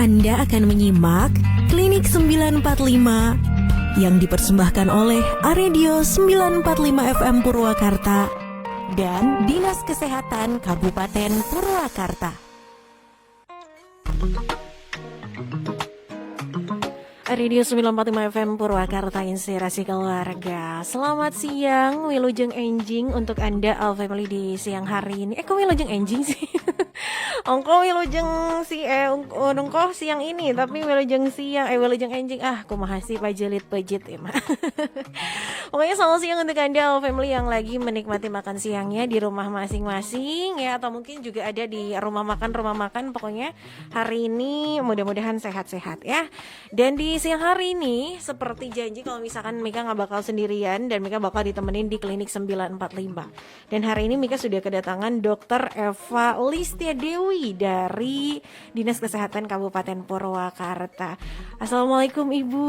Anda akan menyimak Klinik 945 yang dipersembahkan oleh Aredio 945 FM Purwakarta dan Dinas Kesehatan Kabupaten Purwakarta. Radio 945 FM Purwakarta, inspirasi keluarga. Selamat siang, Wilujeng Enjing untuk Anda all family di siang hari ini. Kok Wilujeng Enjing sih? Ongko Wilujeng ongko siang ini, tapi Wilujeng siang Wilujeng Enjing. Kumaha sih pajelit pejit ya, Mak. Pokoknya selamat siang untuk Anda all family yang lagi menikmati makan siangnya di rumah masing-masing ya, atau mungkin juga ada di rumah makan. Pokoknya hari ini mudah-mudahan sehat-sehat ya. Dan di siang hari ini seperti janji kalau misalkan Mika gak bakal sendirian dan Mika bakal ditemenin di Klinik 945. Dan hari ini Mika sudah kedatangan Dr. Eva Listia Dewi dari Dinas Kesehatan Kabupaten Purwakarta. Assalamualaikum Ibu.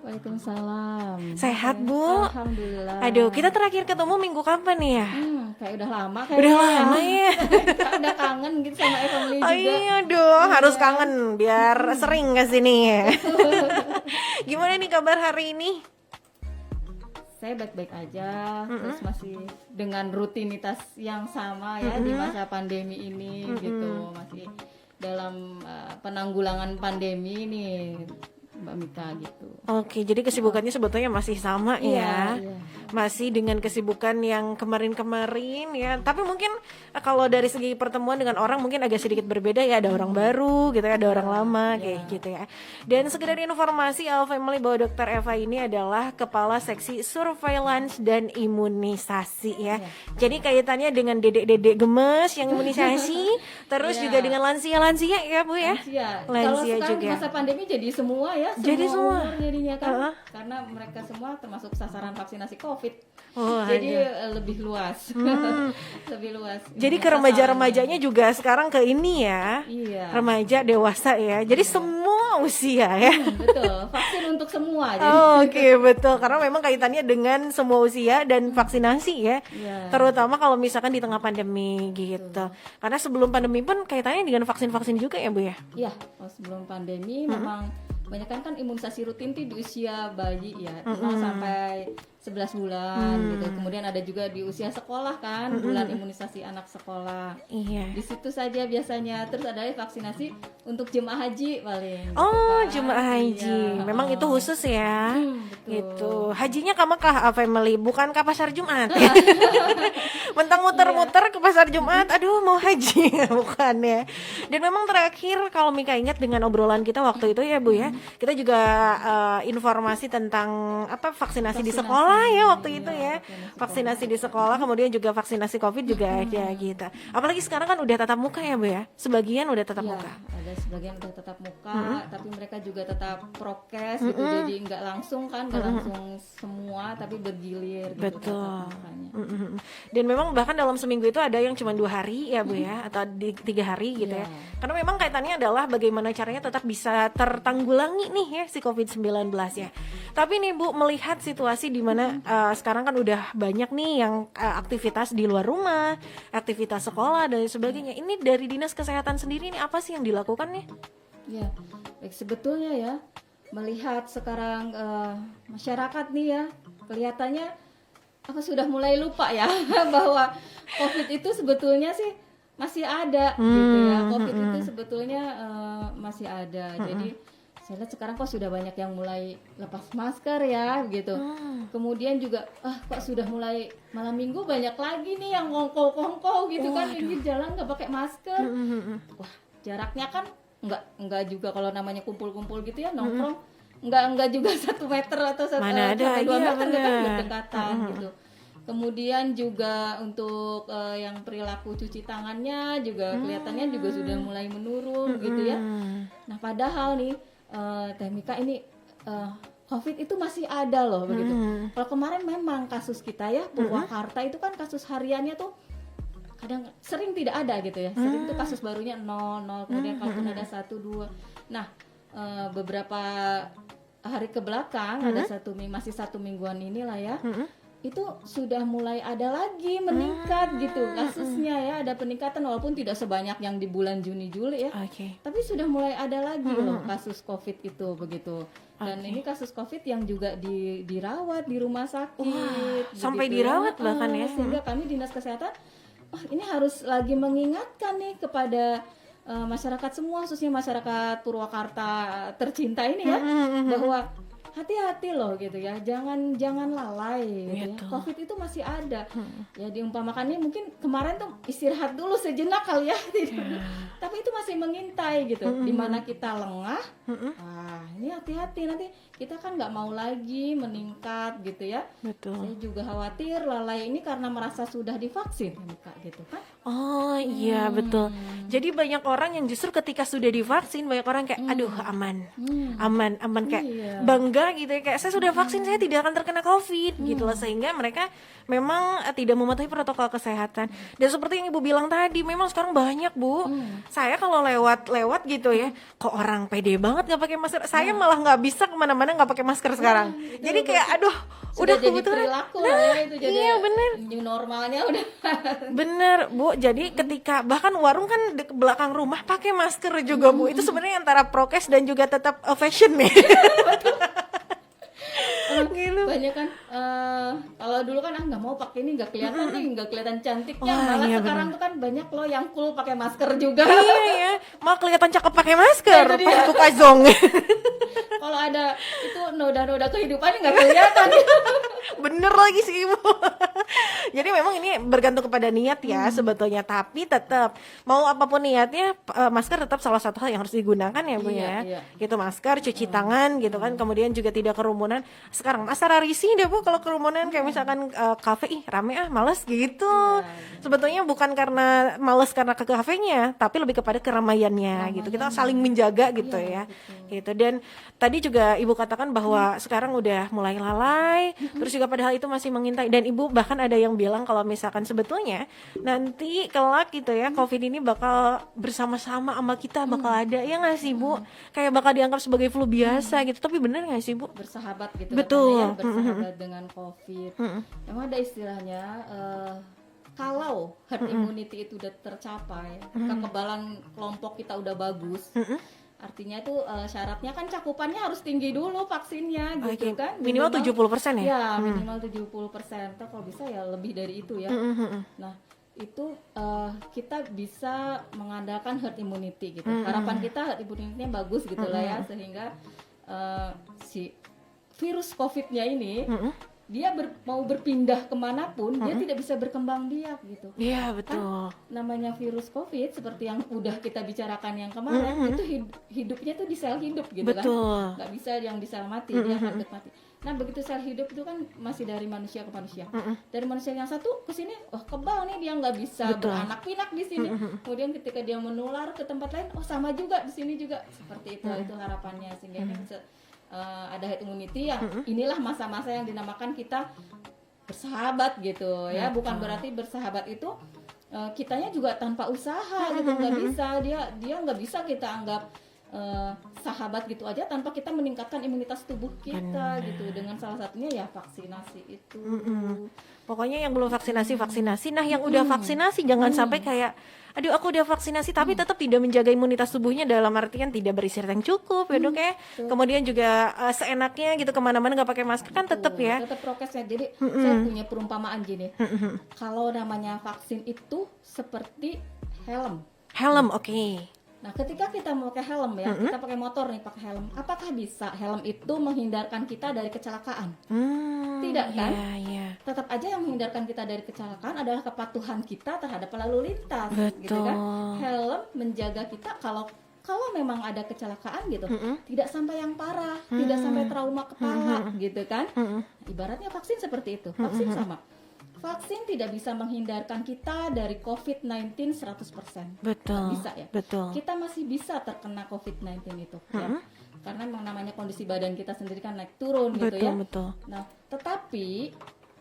Waalaikumsalam. Sehat Bu? Alhamdulillah. Aduh, kita terakhir ketemu minggu kapan nih ya? Kayak udah lama ya. Kita udah kangen gitu sama Emily juga. Iya dong, harus kangen biar sering kesini ya. Gimana nih kabar hari ini? Saya baik-baik aja, terus masih dengan rutinitas yang sama ya di masa pandemi ini gitu, masih dalam penanggulangan pandemi ini Mbak Mika gitu. Oke, jadi kesibukannya sebetulnya masih sama ya. Iya. Masih dengan kesibukan yang kemarin-kemarin ya. Tapi mungkin kalau dari segi pertemuan dengan orang mungkin agak sedikit berbeda ya. Ada orang baru gitu ya, ada orang lama kayak gitu ya. Dan sekedar informasi all family bahwa Dr. Eva ini adalah Kepala Seksi Surveillance dan Imunisasi ya. Jadi kaitannya dengan dedek-dedek gemes yang imunisasi, terus juga dengan lansia-lansia ya Bu ya. Lansia kalau juga. Masa pandemi jadi semua ya. Jadi semua jadinya kan karena mereka semua termasuk sasaran vaksinasi COVID. Jadi lebih luas. Lebih luas. Jadi ke remaja-remajanya juga sekarang ke ini ya. Iya. Remaja, dewasa ya. Jadi semua usia ya. Betul. Vaksin untuk semua. Oke, betul. Karena memang kaitannya dengan semua usia dan vaksinasi ya. Terutama kalau misalkan di tengah pandemi gitu. Karena sebelum pandemi pun kaitannya dengan vaksin-vaksin juga ya Bu ya. Iya, sebelum pandemi memang banyak kan imunisasi rutin di usia bayi ya, 0 sampai 11 bulan gitu. Kemudian ada juga di usia sekolah kan, bulan imunisasi anak sekolah. Iya. Di situ saja biasanya. Terus ada vaksinasi untuk jemaah haji paling. Jemaah haji. Iya. Memang itu khusus ya. Betul. Gitu. Hajinya ke Mekah family, bukan ke pasar Jumat. Mentang muter-muter ke pasar Jumat, aduh mau haji, bukan ya. Dan memang terakhir kalau Mika ingat dengan obrolan kita waktu itu ya Bu ya, kita juga informasi tentang vaksinasi di sekolah ya waktu itu ya. Vaksinasi di sekolah, kemudian juga vaksinasi COVID juga ada gitu. Apalagi sekarang kan udah tatap muka ya Bu ya. Sebagian udah tatap muka. Ada sebagian udah tatap muka, tapi mereka juga tetap prokes gitu. Jadi nggak langsung semua, tapi bergilir gitu. Betul. Dan memang bahkan dalam seminggu itu ada yang cuma 2 hari ya Bu ya, atau 3 hari gitu ya. Karena memang kaitannya adalah bagaimana caranya tetap bisa tertanggulangi nih ya si COVID-19 ya. Tapi nih Bu, melihat situasi di mana sekarang kan udah banyak nih yang aktivitas di luar rumah, aktivitas sekolah dan sebagainya. Ini dari Dinas Kesehatan sendiri ini apa sih yang dilakukan nih? Ya, baik, sebetulnya ya melihat sekarang masyarakat nih ya kelihatannya sudah mulai lupa ya bahwa COVID itu sebetulnya sih masih ada gitu ya. COVID itu sebetulnya masih ada. Jadi saya lihat sekarang sudah banyak yang mulai lepas masker ya gitu. Kemudian juga kok sudah mulai malam minggu banyak lagi nih yang kongko gitu kan pinggir jalan nggak pakai masker. Wah, jaraknya kan nggak juga kalau namanya kumpul-kumpul gitu ya nongkrong nggak juga 1 meter atau 1 sampai 2 meter kan berdekatan gitu. Kemudian juga untuk yang perilaku cuci tangannya juga kelihatannya juga sudah mulai menurun gitu ya. Nah padahal nih Temika ini COVID itu masih ada loh begitu. Kalau kemarin memang kasus kita ya Purwakarta itu kan kasus hariannya tuh kadang sering tidak ada gitu ya. Sering tuh kasus barunya 0, kemudian kalaupun ada 1, 2. Nah beberapa hari ke belakang ada masih 1 mingguan inilah ya. itu sudah mulai ada lagi meningkat gitu kasusnya ya, ada peningkatan walaupun tidak sebanyak yang di bulan Juni Juli ya. Oke. Tapi sudah mulai ada lagi loh kasus COVID itu begitu. Dan ini kasus COVID yang juga dirawat di rumah sakit. Sampai begitu dirawat bahkan ya. Sehingga kami Dinas Kesehatan, ini harus lagi mengingatkan nih kepada masyarakat semua, khususnya masyarakat Purwakarta tercinta ini ya, bahwa hati-hati loh gitu ya, jangan lalai gitu ya. COVID itu masih ada. Ya diumpamakan nih mungkin kemarin tuh istirahat dulu sejenak kali ya, tapi itu masih mengintai gitu. Dimana kita lengah, ini hati-hati nanti kita kan nggak mau lagi meningkat gitu ya. Betul. Saya juga khawatir lalai ini karena merasa sudah divaksin Kak gitu kan. Oh iya betul. Jadi banyak orang yang justru ketika sudah divaksin, banyak orang kayak aduh aman kayak bangga gitu ya, kayak saya sudah vaksin, saya tidak akan terkena COVID gitu loh, sehingga mereka memang tidak mematuhi protokol kesehatan. Dan seperti yang Ibu bilang tadi, memang sekarang banyak Bu, saya kalau lewat gitu ya, kok orang pede banget nggak pakai masker, saya malah nggak bisa kemana-mana nggak pakai masker sekarang. Jadi kayak aduh udah jadi kebetulan perilaku ya, itu jadi iya bener new normalnya udah. Bener Bu, jadi ketika bahkan warung kan di belakang rumah pakai masker juga Bu, itu sebenarnya antara prokes dan juga tetap fashion nih. Gitu. Banyak kan kalau dulu kan nggak mau pakai ini, nggak kelihatan nih, nggak kelihatan cantiknya. Wah, Malah iya sekarang tuh kan banyak loh yang cool pakai masker juga. Iya ya, mau kelihatan cakep pakai masker, Itu dia. pas buka zong. Kalau ada itu noda-noda kehidupannya nggak kelihatan. Bener lagi sih Ibu. Jadi memang ini bergantung kepada niat ya sebetulnya, tapi tetap mau apapun niatnya, masker tetap salah satu hal yang harus digunakan ya Bu ya. Iya. Gitu, masker, cuci tangan gitu kan, kemudian juga tidak kerumunan. Sekarang masa risih deh Bu kalau kerumunan, kayak misalkan kafe, rame males gitu. Sebetulnya bukan karena males karena ke kafenya, tapi lebih kepada keramaiannya gitu. Kita saling menjaga gitu ya. Gitu. Dan tadi juga Ibu katakan bahwa sekarang udah mulai lalai, terus juga padahal itu masih mengintai. Dan Ibu bahkan ada yang bilang kalau misalkan sebetulnya nanti kelak gitu ya, COVID ini bakal bersama-sama sama kita, bakal ada, ya nggak sih Bu? Kayak bakal dianggap sebagai flu biasa gitu. Tapi bener nggak sih Bu? Bersahabat gitu. Betul. Katanya, bersahabat dengan COVID. Emang ada istilahnya, kalau herd immunity itu udah tercapai, kekebalan kelompok kita udah bagus. Artinya itu syaratnya kan cakupannya harus tinggi dulu vaksinnya gitu kan. Minimal 70% ya? Ya, minimal 70%. Atau kalau bisa ya lebih dari itu ya. Nah, itu kita bisa mengandalkan herd immunity gitu. Harapan kita herd immunity-nya bagus gitu lah ya, sehingga si virus COVID-nya ini dia mau berpindah kemanapun, dia tidak bisa berkembang biak gitu. Iya betul. Namanya virus COVID seperti yang udah kita bicarakan yang kemarin, itu hidupnya tuh di sel hidup gitu kan, nggak bisa yang di sel mati, dia akan mati. Nah begitu sel hidup itu kan masih dari manusia ke manusia, dari manusia yang satu ke sini, kebal nih, dia nggak bisa beranak pinak di sini. Kemudian ketika dia menular ke tempat lain, sama juga di sini juga, seperti itu. Itu harapannya sehingga ini bisa ada herd immunity yang inilah masa-masa yang dinamakan kita bersahabat gitu ya. Bukan berarti bersahabat itu kitanya juga tanpa usaha gitu, nggak bisa, dia nggak bisa kita anggap sahabat gitu aja tanpa kita meningkatkan imunitas tubuh kita gitu, dengan salah satunya ya vaksinasi itu. Pokoknya yang belum vaksinasi, nah yang udah vaksinasi jangan sampai kayak aduh aku udah vaksinasi tapi tetap tidak menjaga imunitas tubuhnya, dalam artian tidak beristirahat yang cukup ya Dok ya. Kemudian juga seenaknya gitu kemana-mana nggak pakai masker kan tetap ya. Tetap prokesnya. Jadi saya punya perumpamaan gini. Kalau namanya vaksin itu seperti helm. Oke. Nah, ketika kita mau pakai helm ya, kita pakai motor nih pakai helm. Apakah bisa helm itu menghindarkan kita dari kecelakaan? Tidak kan? Iya. Tetap aja yang menghindarkan kita dari kecelakaan adalah kepatuhan kita terhadap lalu lintas. Betul. Gitu kan? Helm menjaga kita kalau memang ada kecelakaan gitu, tidak sampai yang parah, tidak sampai trauma kepala gitu kan. Ibaratnya vaksin seperti itu. Vaksin sama. Vaksin tidak bisa menghindarkan kita dari COVID-19 100%. Betul. Nggak bisa ya. Betul. Kita masih bisa terkena COVID-19 itu ya. Karena memang namanya kondisi badan kita sendiri kan naik turun gitu ya. Betul. Nah, tetapi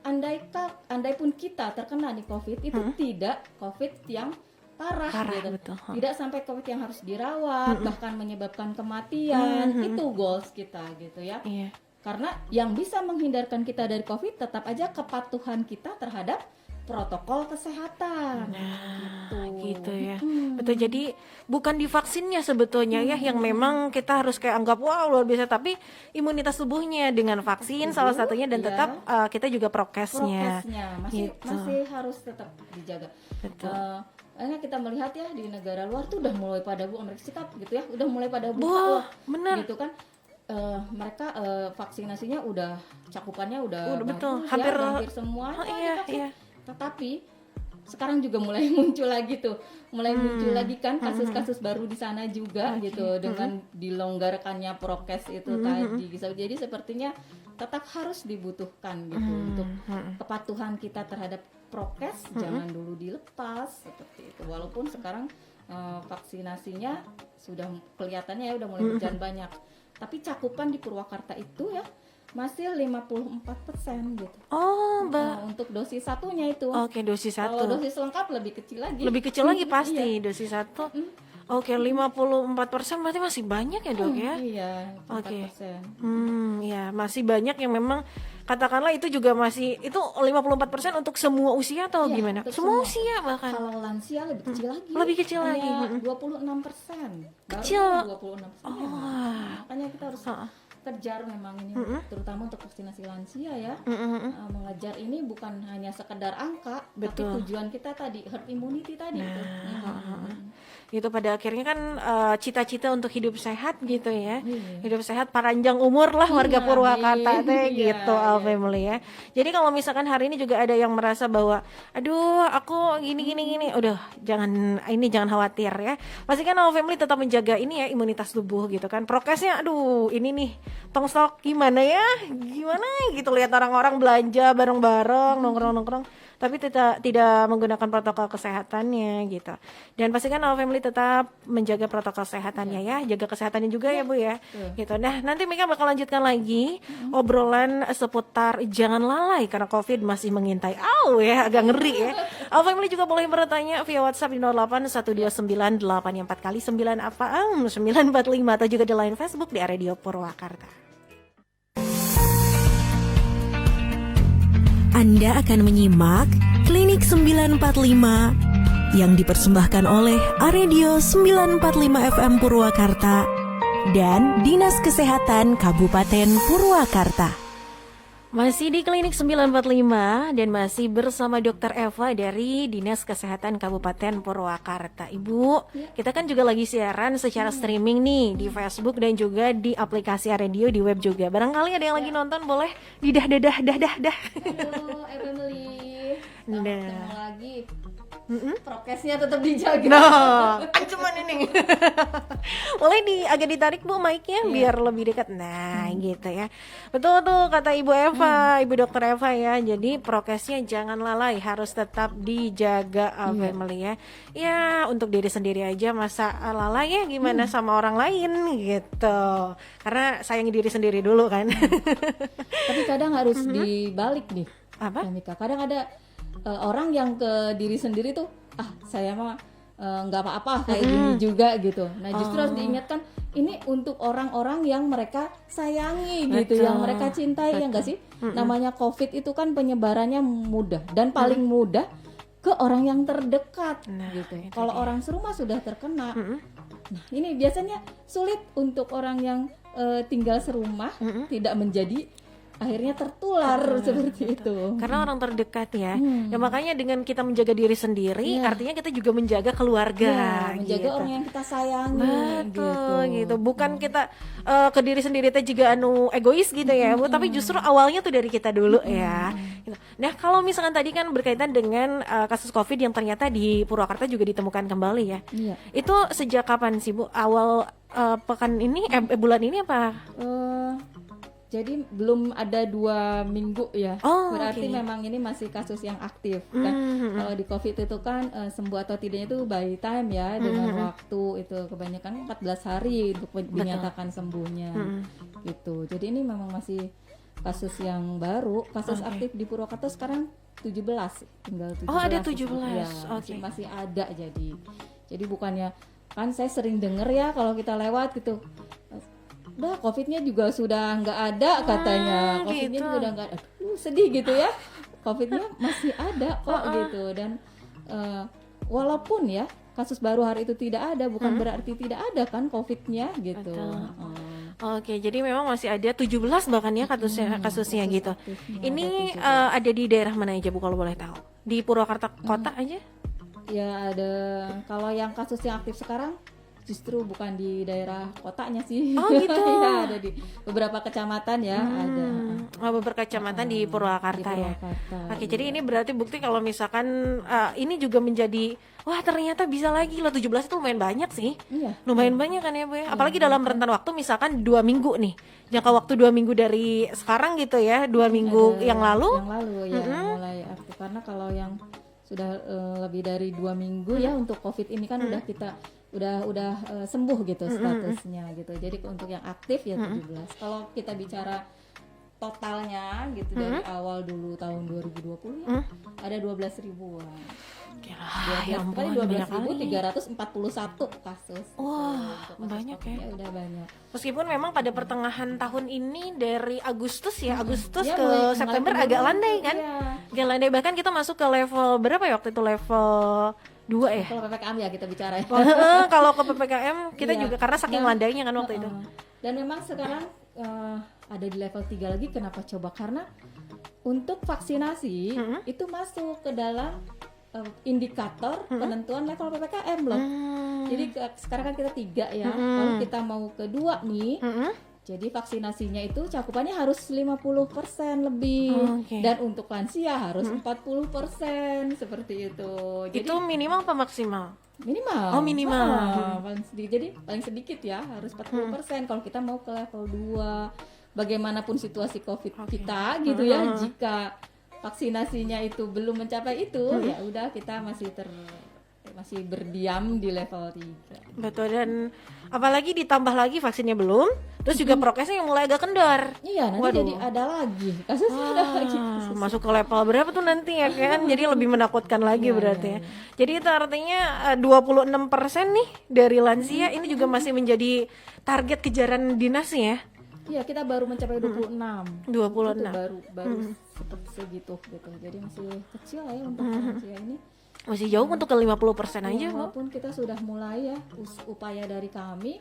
andai pun kita terkena di COVID itu tidak COVID yang parah gitu. Betul. Tidak sampai COVID yang harus dirawat, bahkan menyebabkan kematian. Itu goals kita gitu ya. Iya. Karena yang bisa menghindarkan kita dari COVID tetap aja kepatuhan kita terhadap protokol kesehatan. Gitu ya. Betul, jadi bukan di vaksinnya sebetulnya ya yang memang kita harus kayak anggap wah luar biasa, tapi imunitas tubuhnya dengan vaksin salah satunya, dan Iya. tetap kita juga prokesnya. masih Gitu. masih harus tetap dijaga. Betul. Karena kita melihat ya di negara luar tuh udah mulai pada Amerika Serikat gitu ya, udah mulai pada buka Wah, loh, benar. gitu kan. Mereka vaksinasinya udah cakupannya udah betul, bagus hampir ya, hampir semua iya, divaksin. iya. Tetapi sekarang juga mulai muncul lagi tuh, muncul lagi kan kasus-kasus baru di sana juga gitu, dengan dilonggarkannya prokes itu tadi. Jadi sepertinya tetap harus dibutuhkan gitu untuk kepatuhan kita terhadap prokes, jangan dulu dilepas seperti itu. Walaupun sekarang vaksinasinya sudah kelihatannya ya udah mulai berjalan banyak, tapi cakupan di Purwakarta itu ya masih 54% gitu. Oh, Untuk dosis satunya itu. Oke, dosis Kalau 1. dosis lengkap lebih kecil lagi. Lebih kecil lagi pasti Iya. dosis 1. Oke, 54% berarti masih banyak ya, Dok ya? Iya, Oke. 4%. Ya masih banyak yang memang katakanlah itu juga masih itu 54% untuk semua usia atau Iya, gimana? untuk Semua semua. usia bahkan. Kalau lansia lebih kecil lagi. Lebih kecil lagi. Hanya 26%. Kecil. 26%. Wah. Makanya kita harus kejar memang ini, terutama untuk vaksinasi lansia ya. Mengejar ini bukan hanya sekedar angka, Betul. tapi tujuan kita tadi herd immunity tadi itu. Gitu pada akhirnya kan cita-cita untuk hidup sehat gitu ya. Iya. Hidup sehat panjang umur lah warga Purwakarta teh Iya, gitu All Family ya. Jadi kalau misalkan hari ini juga ada yang merasa bahwa aduh aku gini udah jangan khawatir ya. Pasti kan All Family tetap menjaga ini ya imunitas tubuh gitu kan. Prokesnya aduh ini nih tong stok gimana gitu lihat orang-orang belanja bareng-bareng nongkrong tapi tidak menggunakan protokol kesehatannya gitu. Dan pastikan All Family tetap menjaga protokol kesehatannya ya, jaga kesehatannya juga ya Bu ya. Gitu. Nah, nanti Mika bakal lanjutkan lagi obrolan seputar jangan lalai karena COVID masih mengintai. Ya, agak ngeri ya. All Family juga boleh bertanya via WhatsApp di 081298 kali 9 apa? 945 atau juga di line Facebook di Radio Purwakarta. Anda akan menyimak Klinik 945 yang dipersembahkan oleh Radio 945 FM Purwakarta dan Dinas Kesehatan Kabupaten Purwakarta. Masih di Klinik 945 dan masih bersama Dr. Eva dari Dinas Kesehatan Kabupaten Purwakarta. Ibu, kita kan juga lagi siaran secara streaming nih di Facebook dan juga di aplikasi radio di web juga. Barangkali ada yang lagi nonton boleh didah. Halo, Emily. Ketemu lagi. Prokesnya tetap dijaga. Cuman ini. Boleh agak ditarik Bu mic-nya biar lebih dekat. Nah, gitu ya. Betul tuh kata Ibu Eva, Ibu Dokter Eva ya. Jadi prokesnya jangan lalai, harus tetap dijaga family ya. Ya, untuk diri sendiri aja masa lalai ya gimana sama orang lain gitu. Karena sayangi diri sendiri dulu kan. Tapi kadang harus dibalik nih. Apa? Mika. Kadang ada orang yang ke diri sendiri tuh saya mah nggak apa-apa kayak gini juga gitu. Nah justru harus diingatkan ini untuk orang-orang yang mereka sayangi gitu, yang mereka cintai ya nggak sih. Namanya COVID itu kan penyebarannya mudah dan paling mudah ke orang yang terdekat gitu. Kalau orang serumah sudah terkena, nah ini biasanya sulit untuk orang yang tinggal serumah tidak menjadi akhirnya tertular seperti itu. Karena orang terdekat ya. Ya makanya dengan kita menjaga diri sendiri, artinya kita juga menjaga keluarga. Menjaga gitu. orang yang kita sayangi. Betul gitu. Bukan kita ke diri sendiri teh juga egois gitu ya, Bu, tapi justru awalnya tuh dari kita dulu ya. Gitu. Nah, kalau misalkan tadi kan berkaitan dengan kasus COVID yang ternyata di Purwakarta juga ditemukan kembali ya. Iya. Itu sejak kapan sih, Bu? Awal pekan ini bulan ini apa? Jadi belum ada 2 minggu ya. Berarti oke. memang ini masih kasus yang aktif kan. Kalau di COVID itu kan sembuh atau tidaknya itu by time ya, dengan waktu itu kebanyakan 14 hari untuk dinyatakan sembuhnya. Gitu. Jadi ini memang masih kasus yang baru. Kasus aktif di Purwakarta sekarang 17, tinggal 17. Ada 17. Ya, masih ada jadi bukannya kan saya sering dengar ya kalau kita lewat gitu. udah COVID-nya juga sudah nggak ada katanya, COVID-nya gitu. juga udah nggak ada. Aduh, sedih gitu ya, COVID-nya masih ada kok gitu. Dan walaupun ya kasus baru hari itu tidak ada, bukan berarti tidak ada kan COVID-nya gitu. Betul. Oke, jadi memang masih ada 17 bahkan ya kasusnya gitu. aktifnya Ini ada ada di daerah mana aja Bu kalau boleh tahu? Di Purwakarta kota aja? Ya ada, kalau yang kasus yang aktif sekarang justru bukan di daerah kotanya sih. Oh, gitu. Ya, ada di beberapa kecamatan ya, ada. Beberapa kecamatan di Purwakarta ya. Purwakarta, Oke, jadi ini berarti bukti kalau misalkan ini juga menjadi wah ternyata bisa lagi loh, 17 itu lumayan banyak sih. Iya. Lumayan banyak kan ya Bu ya. Apalagi dalam rentan waktu misalkan 2 minggu nih. Jangka waktu 2 minggu dari sekarang gitu ya, 2 minggu Ada yang lalu. Yang lalu ya mulai aktif, karena kalau yang sudah lebih dari 2 minggu ya untuk COVID ini kan udah kita udah sembuh gitu statusnya gitu. Jadi untuk yang aktif ya 17. Kalau kita bicara totalnya gitu dari awal dulu tahun 2020 ya ada 12 ribuan. Gila, ya ampun, banyak kali. 12.341 kasus. Wah, Untuk kasus banyak COVID-nya ya. udah banyak. Meskipun memang pada pertengahan tahun ini dari Agustus ya, Agustus Ya, ke mulai September penurunan, agak landai kan? iya. Agak landai, bahkan kita masuk ke level berapa ya waktu itu, level 2 ya? Kalau PPKM ya kita bicara ya. Kalau ke PPKM kita Iya. juga karena saking Dan- landainya kan waktu itu. Dan memang sekarang ada di level 3 lagi. Kenapa coba? Karena untuk vaksinasi itu masuk ke dalam indikator penentuan level PPKM loh. Jadi sekarang kan kita 3 ya. Kalau kita mau ke 2 nih, jadi vaksinasinya itu cakupannya harus 50% lebih. Oke. Dan untuk lansia harus 40% seperti itu. Jadi Itu minimal apa maksimal? minimal. Oh, minimal. Paling sedikit. Jadi paling sedikit ya harus 40% kalau kita mau ke level 2. Bagaimanapun situasi COVID kita gitu ya, jika vaksinasinya itu belum mencapai itu, ya udah kita masih berdiam di level 3. Betul, dan apalagi ditambah lagi vaksinnya belum, terus juga prokesnya yang mulai agak kendor. Iya, nanti Waduh. jadi ada lagi kasusnya, ada lagi kasus. Masuk ke level berapa tuh nanti ya kan? Jadi lebih menakutkan lagi berarti ya. Jadi itu artinya 26% nih dari lansia ini juga masih menjadi target kejaran dinas ya. Iya, kita baru mencapai 26. 26. Itu baru seperti segitu gitu. Jadi masih kecil lah ya untuk lansia ini. Masih jauh untuk ke 50% aja, Bu. Walaupun kita sudah mulai ya upaya dari kami.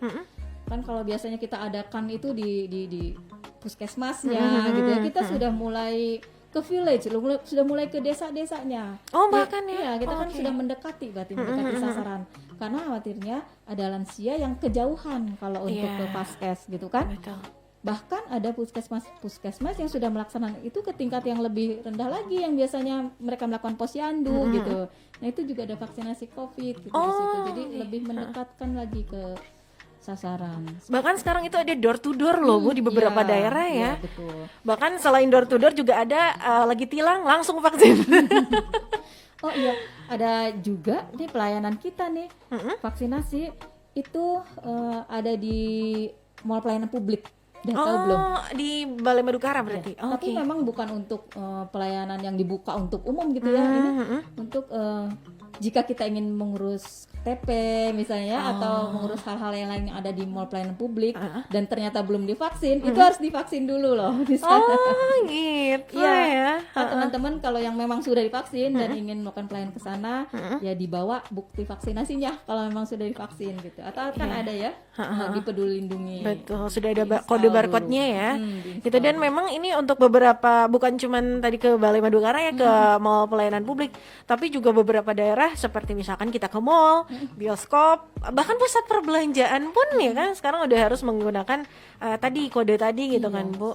Kan kalau biasanya kita adakan itu di puskesmasnya gitu ya. Kita sudah mulai ke village, sudah mulai ke desa-desanya. Oh, bahkan ya. Iya, kita kan sudah mendekati sasaran. Karena khawatirnya ada lansia yang kejauhan kalau untuk ke paskes gitu kan. Betul. Bahkan ada puskesmas yang sudah melaksanakan itu ke tingkat yang lebih rendah lagi, yang biasanya mereka melakukan posyandu gitu. Nah itu juga ada vaksinasi COVID gitu di situ. Jadi lebih mendekatkan lagi ke sasaran. Bahkan sekarang itu ada door to door loh, Bu, di beberapa Iya, daerah ya. iya, betul. Bahkan selain door to door juga ada lagi tilang langsung vaksin. Oh iya, ada juga nih pelayanan kita nih vaksinasi itu ada di mall pelayanan publik. Udah tahu belum? Di Balai Madukara berarti. Ya, tapi memang bukan untuk pelayanan yang dibuka untuk umum gitu ya. Ini untuk jika kita ingin mengurus KTP misalnya atau mengurus hal-hal yang lain yang ada di mall pelayanan publik dan ternyata belum divaksin, itu harus divaksin dulu loh di sana. Oh, gitu ya. Nah, teman-teman kalau yang memang sudah divaksin dan ingin melakukan pelayanan ke sana, ya dibawa bukti vaksinasinya kalau memang sudah divaksin gitu. Atau kan ada ya di Peduli Lindungi. Betul, sudah ada Diinstal kode dulu. barcode-nya ya. Diinstal Gitu, dan memang ini untuk beberapa, bukan cuman tadi ke Balai Madukara ya, ke mall pelayanan publik, tapi juga beberapa daerah seperti misalkan kita ke mall, bioskop, bahkan pusat perbelanjaan pun ya kan sekarang udah harus menggunakan tadi kode tadi gitu kan, Bu.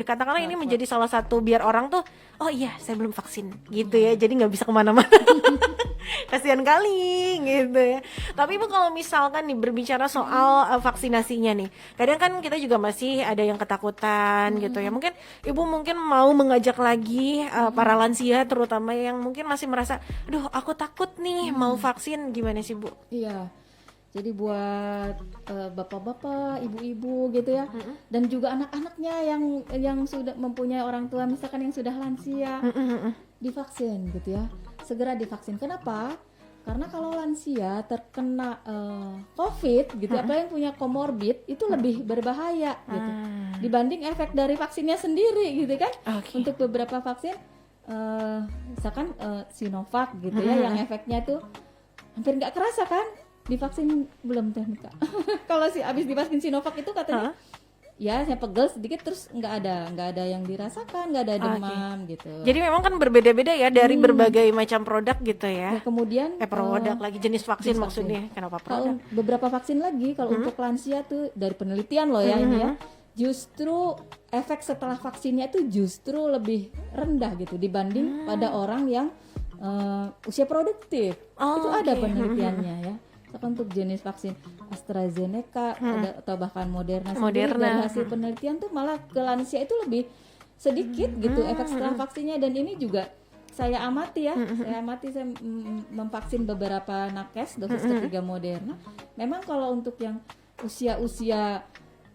Katakanlah ini menjadi salah satu biar orang tuh, oh iya saya belum vaksin gitu ya, jadi nggak bisa kemana-mana. Kasihan kali gitu ya. Tapi Bu, kalau misalkan nih berbicara soal vaksinasinya nih, kadang kan kita juga masih ada yang ketakutan gitu ya. Mungkin Ibu mungkin mau mengajak lagi para lansia terutama yang mungkin masih merasa, aduh aku takut nih mau vaksin, gimana sih Bu? Iya. Jadi buat bapak-bapak, ibu-ibu gitu ya, dan juga anak-anaknya yang sudah mempunyai orang tua misalkan yang sudah lansia, divaksin gitu ya. Segera divaksin. Kenapa? Karena kalau lansia terkena COVID gitu, apalagi yang punya komorbid itu lebih berbahaya gitu dibanding efek dari vaksinnya sendiri gitu kan. Untuk beberapa vaksin misalkan Sinovac gitu ya, yang efeknya tuh hampir nggak kerasa kan. Divaksin belum teh Mika. Kalau abis divaksin Sinovac itu katanya ya saya pegel sedikit terus nggak ada yang dirasakan, nggak ada demam gitu. Jadi memang kan berbeda-beda ya dari berbagai macam produk gitu ya. Nah, kemudian produk lagi jenis vaksin maksudnya. Kenapa produk? Kalau beberapa vaksin lagi kalau untuk lansia tuh dari penelitian loh ya ini ya, justru efek setelah vaksinnya itu justru lebih rendah gitu dibanding pada orang yang usia produktif. Itu ada penelitiannya ya. Untuk jenis vaksin AstraZeneca atau bahkan Moderna sendiri, dari hasil penelitian tuh malah ke lansia itu lebih sedikit gitu efek setelah vaksinnya. Dan ini juga saya amati ya, saya memvaksin beberapa nakes dosis ketiga Moderna. Memang kalau untuk yang usia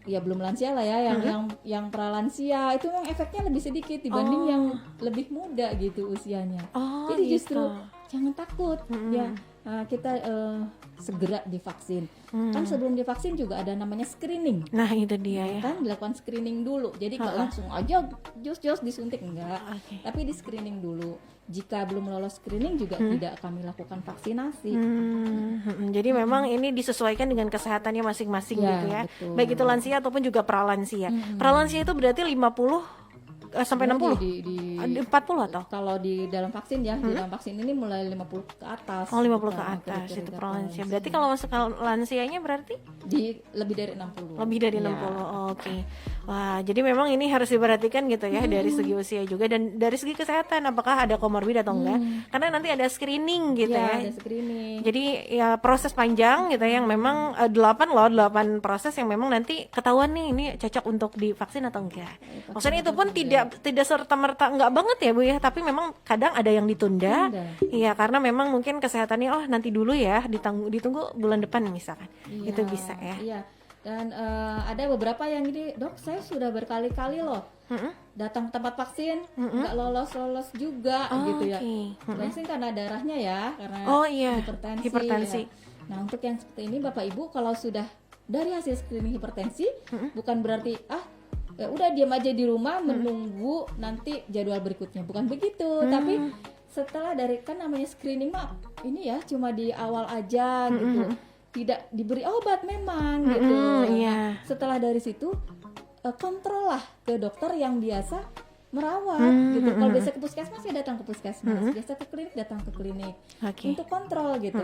ya belum lansia lah ya, yang pralansia itu memang efeknya lebih sedikit dibanding yang lebih muda gitu usianya. Jadi justru jangan takut ya, kita segera divaksin. Kan sebelum divaksin juga ada namanya screening. Nah itu dia ya. Kan dilakukan screening dulu. Jadi nggak langsung aja jos disuntik, enggak. Tapi di screening dulu. Jika belum lolos screening juga tidak kami lakukan vaksinasi. Jadi memang ini disesuaikan dengan kesehatannya masing-masing gitu ya. Betul. Baik itu lansia ataupun juga pralansia. Pralansia itu berarti 50 sampai 60? Di 40 atau? Kalau di dalam vaksin ya, di dalam vaksin ini mulai 50 ke atas. 50 ke atas itu pralansia. Berarti kalau masuk lansianya berarti? Lebih dari 60. Lebih dari 60, oke. Wah, jadi memang ini harus diperhatikan gitu ya, dari segi usia juga dan dari segi kesehatan, apakah ada komorbid atau enggak. Karena nanti ada screening gitu ya. Ada screening. Jadi ya proses panjang gitu yang memang 8 proses yang memang nanti ketahuan nih ini cocok untuk divaksin atau enggak. Maksudnya itu pun tidak serta-merta enggak banget ya Bu ya, tapi memang kadang ada yang ditunda. Iya, karena memang mungkin kesehatannya nanti dulu ya, ditunggu bulan depan misalkan. Itu bisa ya. Iya. Dan ada beberapa yang ini, dok saya sudah berkali-kali loh datang ke tempat vaksin nggak lolos juga gitu ya. Vaksin karena darahnya ya, karena hipertensi. Ya. Nah untuk yang seperti ini Bapak Ibu kalau sudah dari hasil screening hipertensi, bukan berarti ya udah diam aja di rumah menunggu nanti jadwal berikutnya, bukan begitu. Tapi setelah dari kan namanya screening mah ini ya cuma di awal aja gitu. Tidak diberi obat memang gitu. Nah, setelah dari situ kontrol lah ke dokter yang biasa merawat gitu. Kalau biasa ke puskesmas ya datang ke puskesmas, biasa ke klinik datang ke klinik untuk kontrol gitu.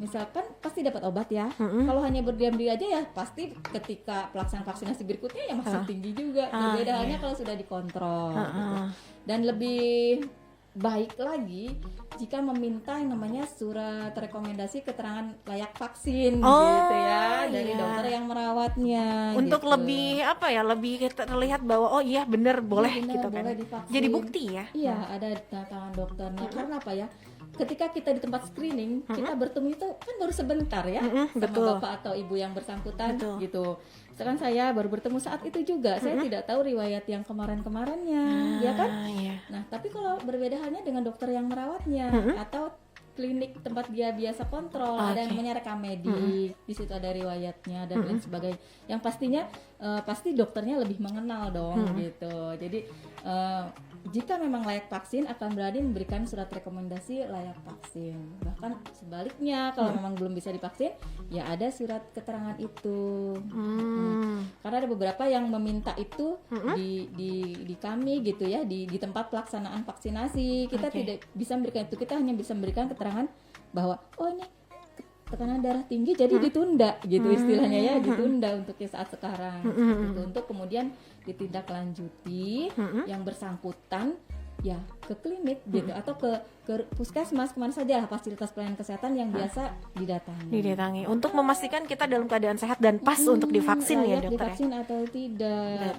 Misalkan pasti dapat obat ya. Kalau hanya berdiam diri aja ya pasti ketika pelaksanaan vaksinasi berikutnya ya masih tinggi juga. Berbeda halnya kalau sudah dikontrol gitu. Dan lebih baik lagi jika meminta yang namanya surat rekomendasi keterangan layak vaksin gitu ya dari dokter yang merawatnya untuk gitu. Lebih lebih terlihat bahwa benar boleh gitu boleh kan divaksin. Jadi bukti ya. Iya, ada tangan dokternya. Karena apa ya, ketika kita di tempat screening kita bertemu itu kan baru sebentar ya sama bapak atau ibu yang bersangkutan gitu. Sekarang saya baru bertemu saat itu juga, saya tidak tahu riwayat yang kemarin-kemarinnya, ya kan? Nah, tapi kalau berbeda halnya dengan dokter yang merawatnya atau klinik tempat dia biasa kontrol, ada yang namanya rekam medik, di situ ada riwayatnya dan lain sebagainya. Yang pastinya pasti dokternya lebih mengenal dong gitu. Jadi jika memang layak vaksin akan berani memberikan surat rekomendasi layak vaksin. Bahkan sebaliknya kalau memang belum bisa divaksin ya ada surat keterangan itu. Karena ada beberapa yang meminta itu di kami gitu ya, di tempat pelaksanaan vaksinasi. Kita tidak bisa memberikan itu, kita hanya bisa memberikan keterangan bahwa ini tekanan darah tinggi jadi ditunda gitu istilahnya ya, ditunda untuk saat sekarang gitu, untuk kemudian ditindaklanjuti yang bersangkutan ya ke klinik gitu atau ke puskesmas, kemana saja fasilitas pelayanan kesehatan yang biasa didatangi untuk memastikan kita dalam keadaan sehat dan pas untuk divaksin ya dokter. Divaksin atau tidak.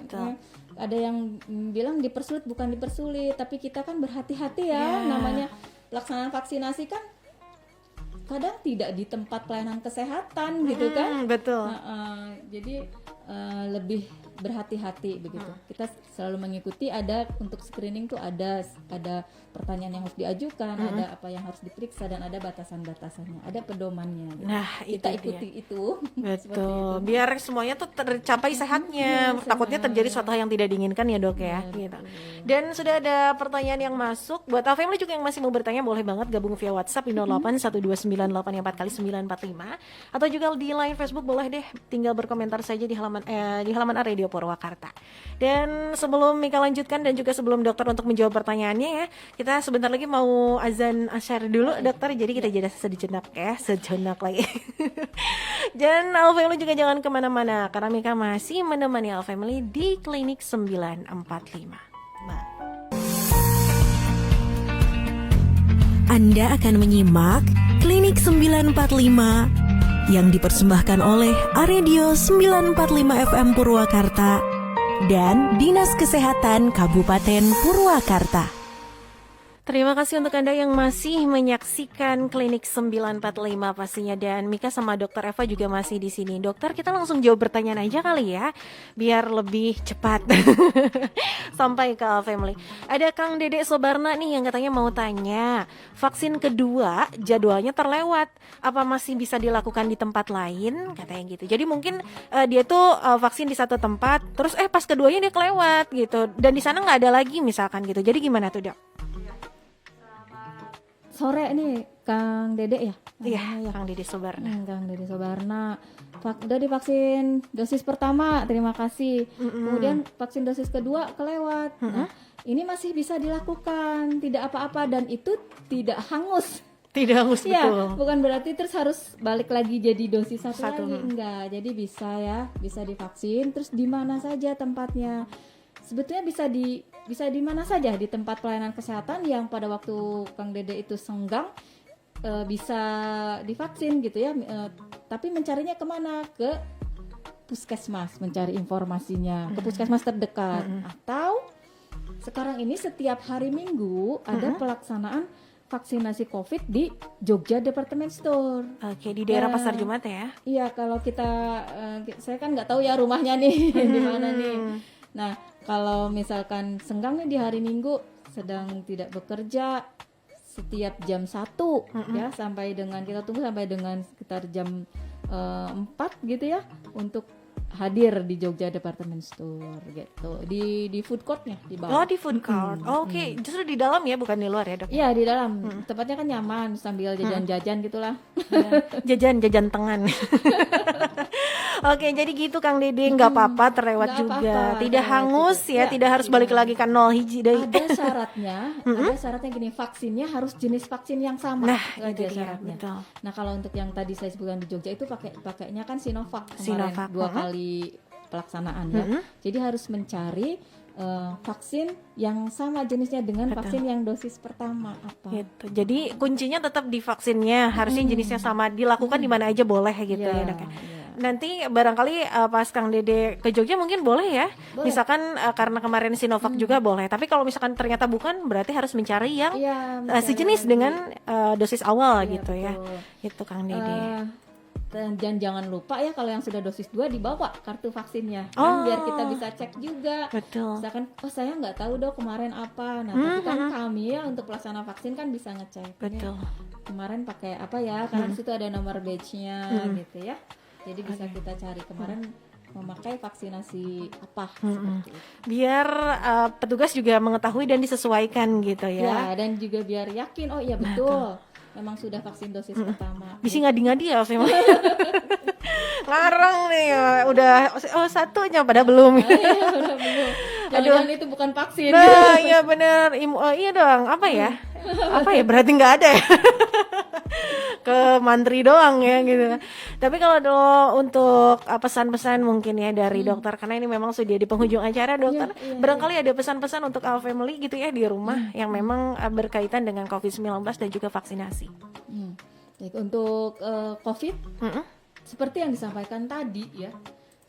Ada yang bilang dipersulit, bukan dipersulit, tapi kita kan berhati-hati ya. Namanya pelaksanaan vaksinasi kan kadang tidak di tempat pelayanan kesehatan gitu kan. Betul. Jadi lebih berhati-hati begitu. Kita selalu mengikuti, ada untuk screening tuh ada pertanyaan yang harus diajukan, ada apa yang harus diperiksa, dan ada batasan-batasannya, ada pedomannya gitu. Nah, Kita itu ikuti dia. itu. Seperti Betul. itu. Biar semuanya tuh tercapai sehatnya. Takutnya terjadi suatu hal yang tidak diinginkan ya, Dok ya. Gitu. Dan sudah ada pertanyaan yang masuk. Buat Family juga yang masih mau bertanya, boleh banget gabung via WhatsApp di 081298 kali 945, atau juga di line Facebook boleh deh, tinggal berkomentar saja di halaman Radio Purwakarta. Dan sebelum Mika lanjutkan dan juga sebelum dokter untuk menjawab pertanyaannya ya, kita sebentar lagi mau azan asyar dulu, dokter. Jadi kita jeda sejenak ya, sejenak lagi. Dan Family juga jangan kemana-mana, karena Mika masih menemani Family di Klinik 945. Anda akan menyimak Klinik 945 yang dipersembahkan oleh Aredio 945 FM Purwakarta dan Dinas Kesehatan Kabupaten Purwakarta. Terima kasih untuk Anda yang masih menyaksikan Klinik 945 pastinya, dan Mika sama Dokter Eva juga masih di sini. Dokter, kita langsung jawab pertanyaan aja kali ya, biar lebih cepat sampai ke Family. Ada Kang Dedek Sobarna nih yang katanya mau tanya, vaksin kedua jadwalnya terlewat, apa masih bisa dilakukan di tempat lain? Katanya gitu. Jadi mungkin dia tuh vaksin di satu tempat, terus pas keduanya dia kelewat gitu, dan di sana nggak ada lagi misalkan gitu. Jadi gimana tuh, Dok? Sore nih Kang Dedek ya? Iya, Kang Dedek Sobarna. Kang Dedek Sobarna udah divaksin dosis pertama, terima kasih. Kemudian vaksin dosis kedua kelewat. Nah, ini masih bisa dilakukan, tidak apa-apa, dan itu tidak hangus. Tidak hangus, ya, betul. bukan berarti terus harus balik lagi jadi dosis satu lagi, lagi. enggak. Jadi bisa divaksin, terus di mana saja tempatnya. Sebetulnya bisa di mana saja, di tempat pelayanan kesehatan yang pada waktu Kang Dede itu senggang bisa divaksin gitu ya. Tapi mencarinya kemana? Ke puskesmas, mencari informasinya ke puskesmas terdekat. Atau sekarang ini setiap hari Minggu ada pelaksanaan vaksinasi COVID di Jogja Department Store. Oke, di daerah Pasar Jumat ya? Iya, kalau saya kan nggak tahu ya rumahnya nih di mana nih. Nah, kalau misalkan senggang nih di hari Minggu, sedang tidak bekerja, setiap jam 1 ya, sampai dengan kita tunggu sampai dengan sekitar jam 4 gitu ya, untuk hadir di Jogja Department Store gitu, di food courtnya di bawah. Oh, di food court. Oke, justru di dalam ya, bukan di luar ya, Dok? Iya, di dalam. Tempatnya kan nyaman sambil jajan-jajan gitulah. Jajan tengan. Oke, jadi gitu Kang Dede, nggak apa-apa terlewat Nggak juga, apa-apa, tidak terlewat hangus juga. ya, Ya, tidak harus tidak. balik lagi kan 0 hiji deh. Ada syaratnya gini, vaksinnya harus jenis vaksin yang sama. Nah, Itu itu aja dia, syaratnya. betul. Nah, kalau untuk yang tadi saya sebutkan di Jogja itu pakainya kan Sinovac kemarin, Sinovac, 2 kali pelaksanaan ya. Jadi harus mencari vaksin yang sama jenisnya dengan vaksin yang dosis pertama apa. Gitu. Jadi kuncinya tetap di vaksinnya, harusnya jenisnya sama, dilakukan di mana aja boleh gitu ya, Dok ya. Iya. Nanti barangkali pas Kang Dede ke Jogja mungkin boleh ya. Boleh. Misalkan karena kemarin Sinovac juga boleh. Tapi kalau misalkan ternyata bukan, berarti harus mencari yang Iya, sejenis dengan dosis awal Iya, gitu ya. betul. Itu Kang Dede. Dan jangan lupa ya, kalau yang sudah dosis 2 dibawa kartu vaksinnya Oh. kan, biar kita bisa cek juga. Betul. Misalkan, saya nggak tahu Dok kemarin apa. Nah, tapi kan kami ya untuk pelaksana vaksin kan bisa ngecek. Betul. Kemarin pakai apa ya? Karena di situ ada nomor badge-nya gitu ya. Jadi bisa kita cari kemarin memakai vaksinasi apa seperti itu. Biar petugas juga mengetahui dan disesuaikan gitu Ya, ya. dan juga biar yakin, oh iya betul, memang sudah vaksin dosis pertama. Bisa ngadi-ngadi ya, Fem. Ngarang nih ya, udah satunya pada belum. Iya, udah belum. Jangan-jangan itu bukan vaksin. Nah, iya bener. Iya dong, apa ya? Apa ya, berarti nggak ada ya? Ke mantri doang ya gitu. Tapi kalau untuk pesan-pesan mungkin ya dari dokter, karena ini memang sudah di penghujung acara, dokter. Barangkali ada pesan-pesan untuk Al Family gitu ya di rumah yang memang berkaitan dengan COVID-19 dan juga vaksinasi. Baik, untuk COVID, seperti yang disampaikan tadi ya.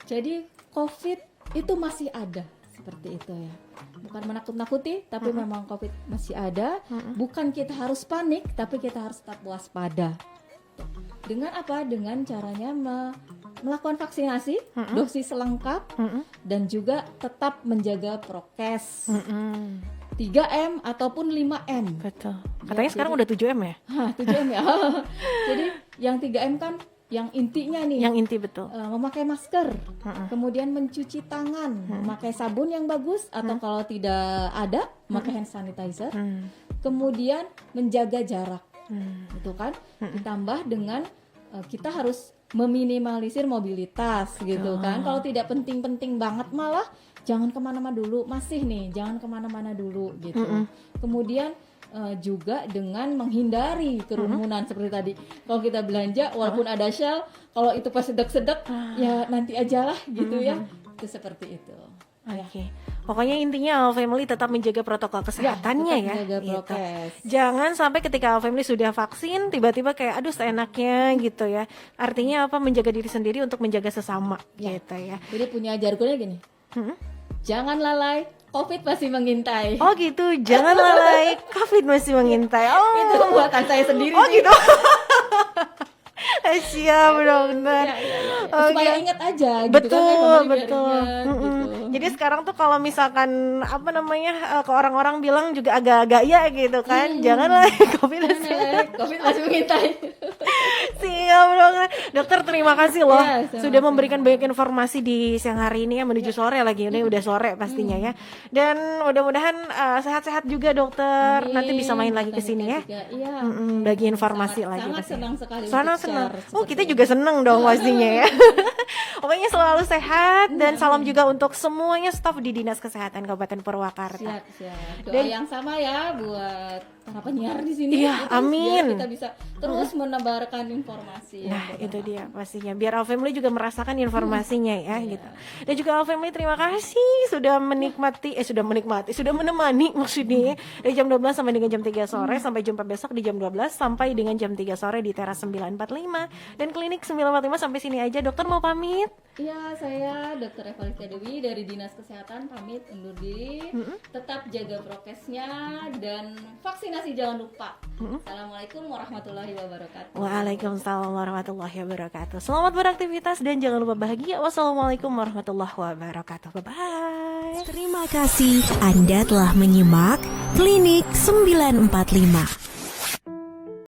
Jadi COVID itu masih ada. Seperti itu ya, bukan menakut-nakuti, tapi memang COVID masih ada. Bukan kita harus panik, tapi kita harus tetap waspada. Dengan apa? Dengan caranya melakukan vaksinasi dosis lengkap dan juga tetap menjaga prokes 3M ataupun 5M. Betul. Katanya sekarang udah 7M ya? 7M ya. Jadi yang 3M kan yang intinya nih. Yang inti betul. Memakai masker, kemudian mencuci tangan, memakai sabun yang bagus atau kalau tidak ada memakai hand sanitizer. Kemudian menjaga jarak. Gitu kan? Ditambah dengan kita harus meminimalisir mobilitas gitu kan. Kalau tidak penting-penting banget malah jangan kemana-mana dulu, jangan kemana-mana dulu gitu. Kemudian juga dengan menghindari kerumunan seperti tadi. Kalau kita belanja walaupun ada shell, kalau itu pas sedek-sedek ya nanti aja lah gitu ya. Itu seperti itu. Oke. Pokoknya intinya All Family tetap menjaga protokol kesehatannya ya. Menjaga Gitu. prokes. Jangan sampai ketika All Family sudah vaksin tiba-tiba kayak aduh seenaknya gitu ya. Artinya apa? Menjaga diri sendiri untuk menjaga sesama gitu ya. Jadi punya jargonnya gini. Jangan lalai, COVID masih mengintai. Oh gitu, jangan lalai, COVID masih mengintai. Oh, Itu buatan saya sendiri. oh sih. gitu. Siap dokter. Supaya ingat aja gitu Betul, kan, kembali biar betul. ingat, gitu. Jadi sekarang tuh kalau misalkan apa namanya ke orang-orang bilang juga agak gaya gitu kan, janganlah COVID masih. COVID masih mengintai. Siap dokter. Dokter terima kasih loh Ya, sama-sama. sudah memberikan banyak informasi di siang hari ini ya menuju sore lagi ini udah sore pastinya ya. Dan mudah-mudahan sehat-sehat juga dokter. Nanti bisa main lagi ke sini ya. Iya. Bagi informasi lagi Sangat pasti. senang sekali. Sangat untuk senang. share Oh, seperti kita ini. juga senang dong pastinya ya. Pokoknya selalu sehat dan salam juga untuk semuanya staf di Dinas Kesehatan Kabupaten Purwakarta. Siap. Doa Dan- yang sama ya buat para penyiar di sini. Iya, gitu, amin. Biar kita bisa terus menebarkan informasi. Nah, yang itu bermanfaat. dia pastinya. Biar All Family juga merasakan informasinya ya gitu. Dan juga All Family terima kasih sudah sudah menemani maksudnya ya. Dari jam 12 sampai dengan jam 3 sore sampai jumpa besok di jam 12 sampai dengan jam 3 sore di Teras 945 dan Klinik 945 sampai sini aja. Dokter mau pamit. Iya, saya Dr. Evalista Dewi dari Dinas Kesehatan pamit undur diri. Tetap jaga prokesnya dan vaksinasi jangan lupa. Assalamualaikum warahmatullahi wabarakatuh. Waalaikumsalam warahmatullahi wabarakatuh. Selamat beraktivitas dan jangan lupa bahagia. Wassalamualaikum warahmatullahi wabarakatuh. Bye bye. Terima kasih Anda telah menyimak Klinik 945.